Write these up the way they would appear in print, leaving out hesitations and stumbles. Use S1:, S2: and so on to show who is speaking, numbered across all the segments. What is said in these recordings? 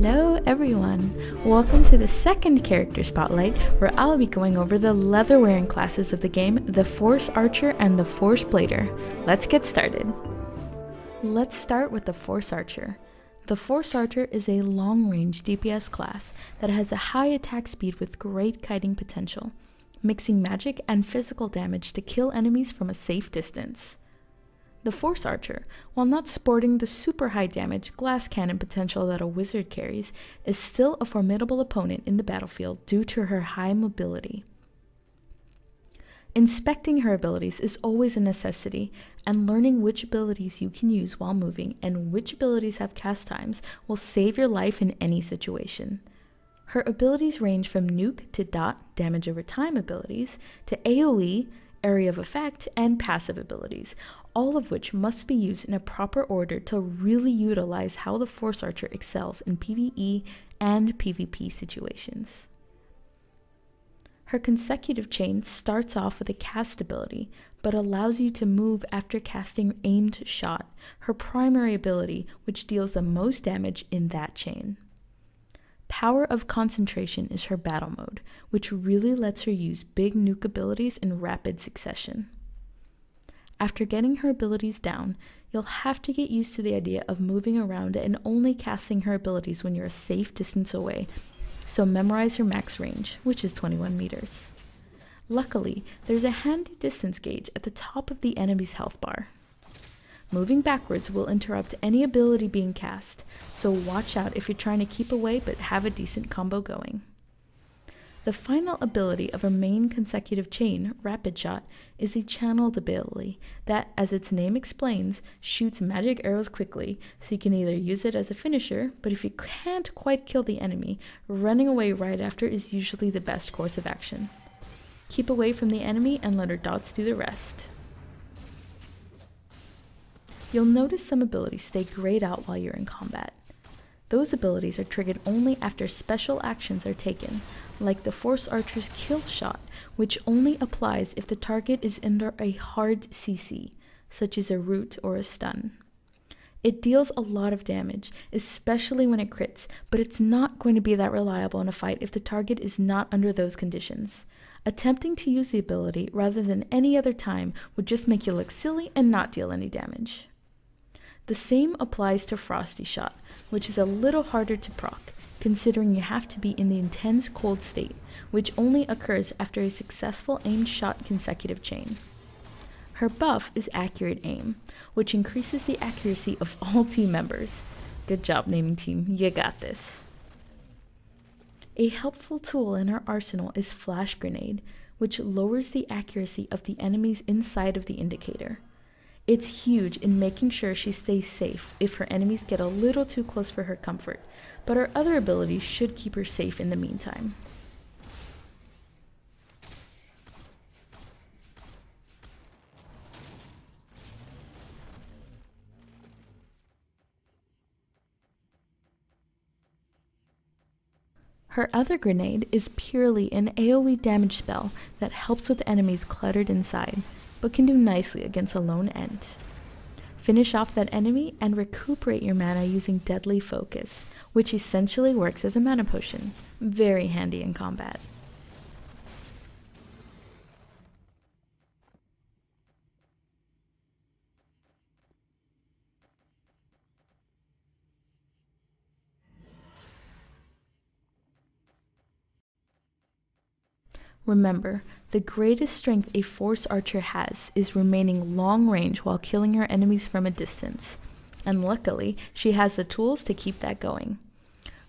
S1: Hello everyone! Welcome to the second character spotlight where I'll be going over the leather-wearing classes of the game, the Force Archer and the Force Blader. Let's get started. Let's start with the Force Archer. The Force Archer is a long-range DPS class that has a high attack speed with great kiting potential, mixing magic and physical damage to kill enemies from a safe distance. The Force Archer, while not sporting the super high damage glass cannon potential that a wizard carries, is still a formidable opponent in the battlefield due to her high mobility. Inspecting her abilities is always a necessity, and learning which abilities you can use while moving and which abilities have cast times will save your life in any situation. Her abilities range from nuke to dot damage over time abilities to AoE, area of effect, and passive abilities, all of which must be used in a proper order to really utilize how the Force Archer excels in PvE and PvP situations. Her consecutive chain starts off with a cast ability, but allows you to move after casting aimed shot, her primary ability, which deals the most damage in that chain. Power of Concentration is her battle mode, which really lets her use big nuke abilities in rapid succession. After getting her abilities down, you'll have to get used to the idea of moving around and only casting her abilities when you're a safe distance away, so memorize her max range, which is 21 meters. Luckily, there's a handy distance gauge at the top of the enemy's health bar. Moving backwards will interrupt any ability being cast, so watch out if you're trying to keep away but have a decent combo going. The final ability of her main consecutive chain, Rapid Shot, is a channeled ability that, as its name explains, shoots magic arrows quickly, so you can either use it as a finisher, but if you can't quite kill the enemy, running away right after is usually the best course of action. Keep away from the enemy and let her dots do the rest. You'll notice some abilities stay grayed out while you're in combat. Those abilities are triggered only after special actions are taken, like the Force Archer's Kill Shot, which only applies if the target is under a hard CC, such as a root or a stun. It deals a lot of damage, especially when it crits, but it's not going to be that reliable in a fight if the target is not under those conditions. Attempting to use the ability rather than any other time would just make you look silly and not deal any damage. The same applies to Frosty Shot, which is a little harder to proc, considering you have to be in the intense cold state, which only occurs after a successful aimed shot consecutive chain. Her buff is Accurate Aim, which increases the accuracy of all team members. Good job naming team, you got this. A helpful tool in her arsenal is Flash Grenade, which lowers the accuracy of the enemies inside of the indicator. It's huge in making sure she stays safe if her enemies get a little too close for her comfort, but her other abilities should keep her safe in the meantime. Her other grenade is purely an AoE damage spell that helps with enemies cluttered inside, but can do nicely against a lone ent. Finish off that enemy and recuperate your mana using Deadly Focus, which essentially works as a mana potion. Very handy in combat. Remember, the greatest strength a Force Archer has is remaining long range while killing her enemies from a distance, and luckily she has the tools to keep that going.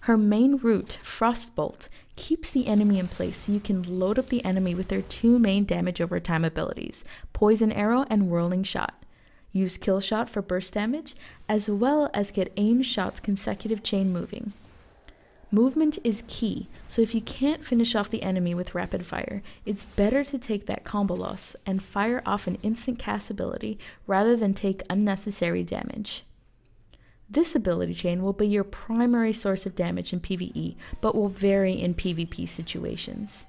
S1: Her main root, Frostbolt, keeps the enemy in place so you can load up the enemy with their two main damage over time abilities, Poison Arrow and Whirling Shot. Use Kill Shot for burst damage, as well as get aimed shots consecutive chain moving. Movement is key, so if you can't finish off the enemy with rapid fire, it's better to take that combo loss and fire off an instant cast ability rather than take unnecessary damage. This ability chain will be your primary source of damage in PvE, but will vary in PvP situations.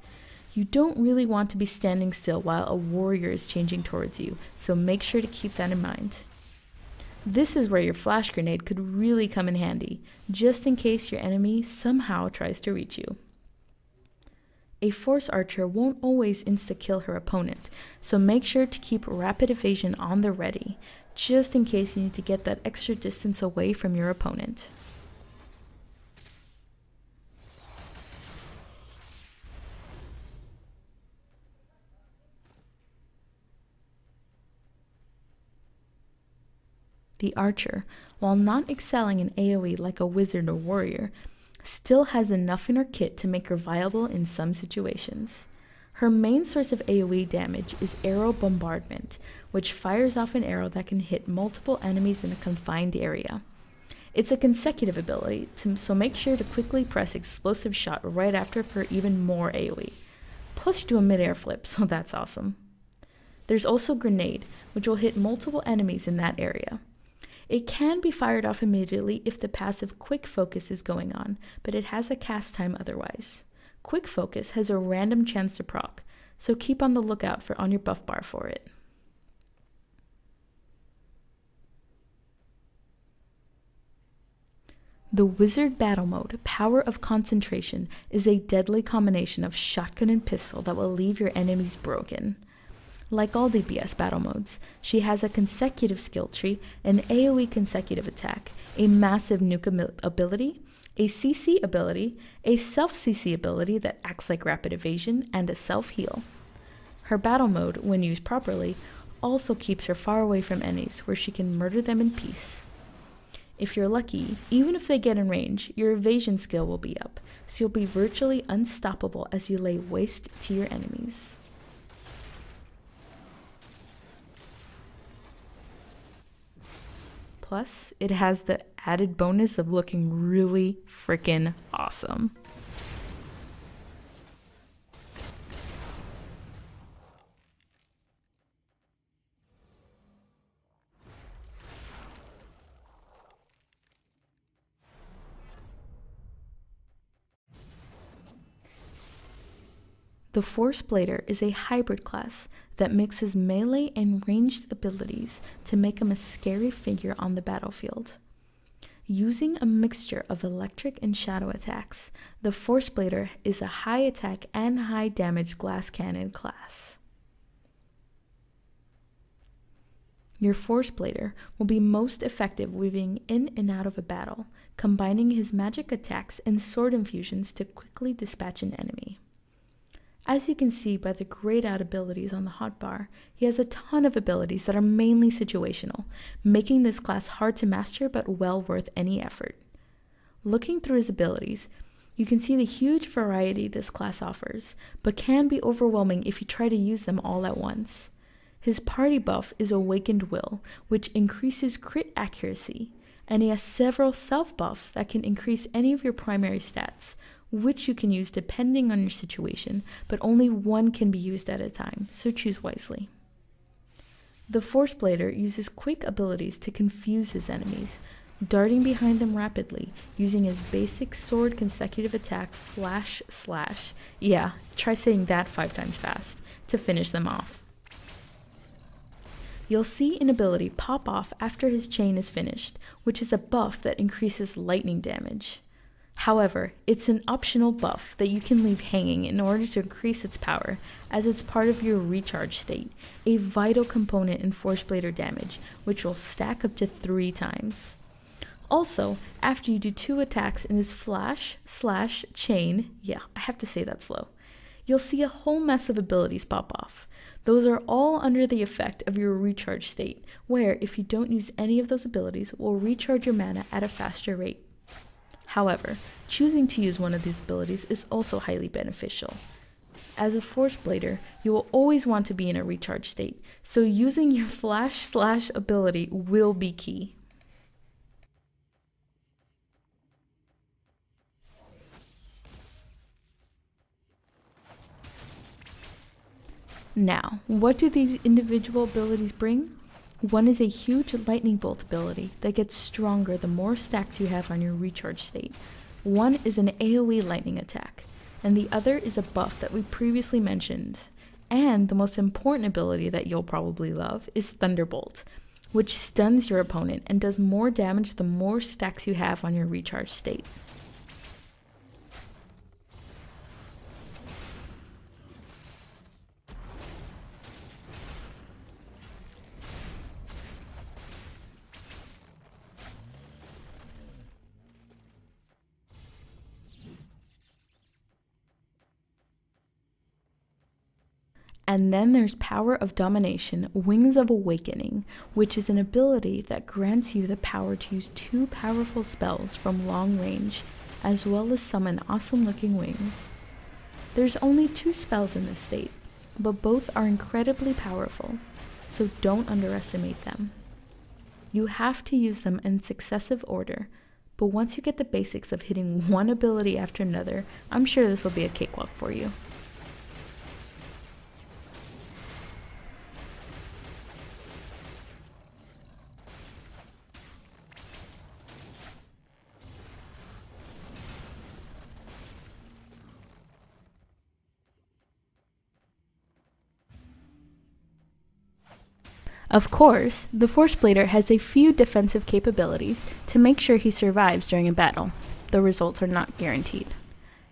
S1: You don't really want to be standing still while a warrior is changing towards you, so make sure to keep that in mind. This is where your flash grenade could really come in handy, just in case your enemy somehow tries to reach you. A force archer won't always insta-kill her opponent, so make sure to keep rapid evasion on the ready, just in case you need to get that extra distance away from your opponent. The archer, while not excelling in AoE like a wizard or warrior, still has enough in her kit to make her viable in some situations. Her main source of AoE damage is arrow bombardment, which fires off an arrow that can hit multiple enemies in a confined area. It's a consecutive ability, so make sure to quickly press explosive shot right after for even more AoE. Plus you do a mid-air flip, so that's awesome. There's also grenade, which will hit multiple enemies in that area. It can be fired off immediately if the passive quick focus is going on, but it has a cast time otherwise. Quick focus has a random chance to proc, so keep on the lookout on your buff bar for it. The Wizard Battle Mode, Power of Concentration, is a deadly combination of shotgun and pistol that will leave your enemies broken. Like all DPS battle modes, she has a consecutive skill tree, an AoE consecutive attack, a massive nuke ability, a CC ability, a self-CC ability that acts like rapid evasion, and a self-heal. Her battle mode, when used properly, also keeps her far away from enemies where she can murder them in peace. If you're lucky, even if they get in range, your evasion skill will be up, so you'll be virtually unstoppable as you lay waste to your enemies. Plus, it has the added bonus of looking really freaking awesome. The Force Blader is a hybrid class that mixes melee and ranged abilities to make him a scary figure on the battlefield. Using a mixture of electric and shadow attacks, the Force Blader is a high attack and high damage glass cannon class. Your Force Blader will be most effective weaving in and out of a battle, combining his magic attacks and sword infusions to quickly dispatch an enemy. As you can see by the grayed out abilities on the hotbar, he has a ton of abilities that are mainly situational, making this class hard to master but well worth any effort. Looking through his abilities, you can see the huge variety this class offers, but can be overwhelming if you try to use them all at once. His party buff is Awakened Will, which increases crit accuracy, and he has several self buffs that can increase any of your primary stats, which you can use depending on your situation, but only one can be used at a time, so choose wisely. The Force Blader uses quick abilities to confuse his enemies, darting behind them rapidly, using his basic sword consecutive attack Flash Slash, yeah, try saying that 5 times fast, to finish them off. You'll see an ability pop off after his chain is finished, which is a buff that increases lightning damage. However, it's an optional buff that you can leave hanging in order to increase its power, as it's part of your recharge state, a vital component in Force Blader damage, which will stack up to 3 times. Also, after you do 2 attacks in his Flash Slash Chain, yeah, I have to say that slow, you'll see a whole mess of abilities pop off. Those are all under the effect of your recharge state, where if you don't use any of those abilities, will recharge your mana at a faster rate. However, choosing to use one of these abilities is also highly beneficial. As a Force Blader, you will always want to be in a recharge state, so using your Flash Slash ability will be key. Now, what do these individual abilities bring? One is a huge lightning bolt ability that gets stronger the more stacks you have on your recharge state. One is an AoE lightning attack, and the other is a buff that we previously mentioned. And the most important ability that you'll probably love is Thunderbolt, which stuns your opponent and does more damage the more stacks you have on your recharge state. And then there's Power of Domination, Wings of Awakening, which is an ability that grants you the power to use 2 powerful spells from long range, as well as summon awesome looking wings. There's only 2 spells in this state, but both are incredibly powerful, so don't underestimate them. You have to use them in successive order, but once you get the basics of hitting one ability after another, I'm sure this will be a cakewalk for you. Of course, the Force Blader has a few defensive capabilities to make sure he survives during a battle. The results are not guaranteed.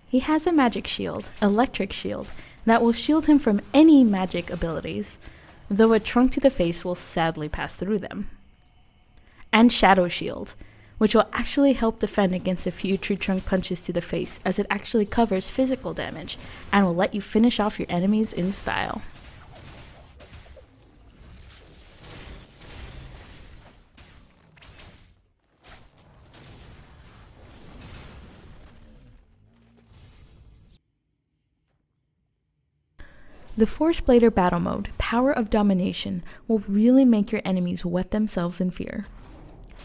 S1: He has a magic shield, electric shield, that will shield him from any magic abilities, though a trunk to the face will sadly pass through them. And Shadow Shield, which will actually help defend against a few tree trunk punches to the face, as it actually covers physical damage and will let you finish off your enemies in style. The Force Blader battle mode, Power of Domination, will really make your enemies wet themselves in fear.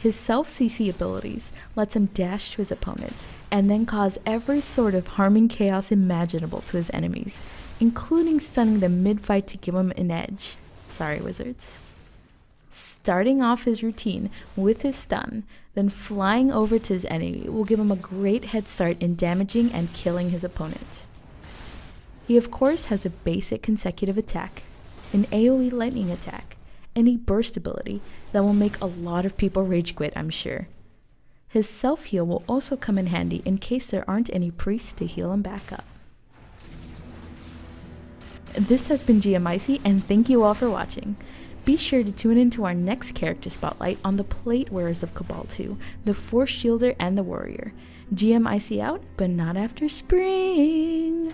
S1: His self-CC abilities lets him dash to his opponent and then cause every sort of harming chaos imaginable to his enemies, including stunning them mid-fight to give him an edge. Sorry, wizards. Starting off his routine with his stun, then flying over to his enemy will give him a great head start in damaging and killing his opponent. He of course has a basic consecutive attack, an AoE lightning attack, and a burst ability that will make a lot of people rage quit, I'm sure. His self-heal will also come in handy in case there aren't any priests to heal him back up. This has been GMIC, and thank you all for watching. Be sure to tune into our next character spotlight on the plate wearers of Cabal 2, the Force Shielder and the Warrior. GMIC out, but not after spring!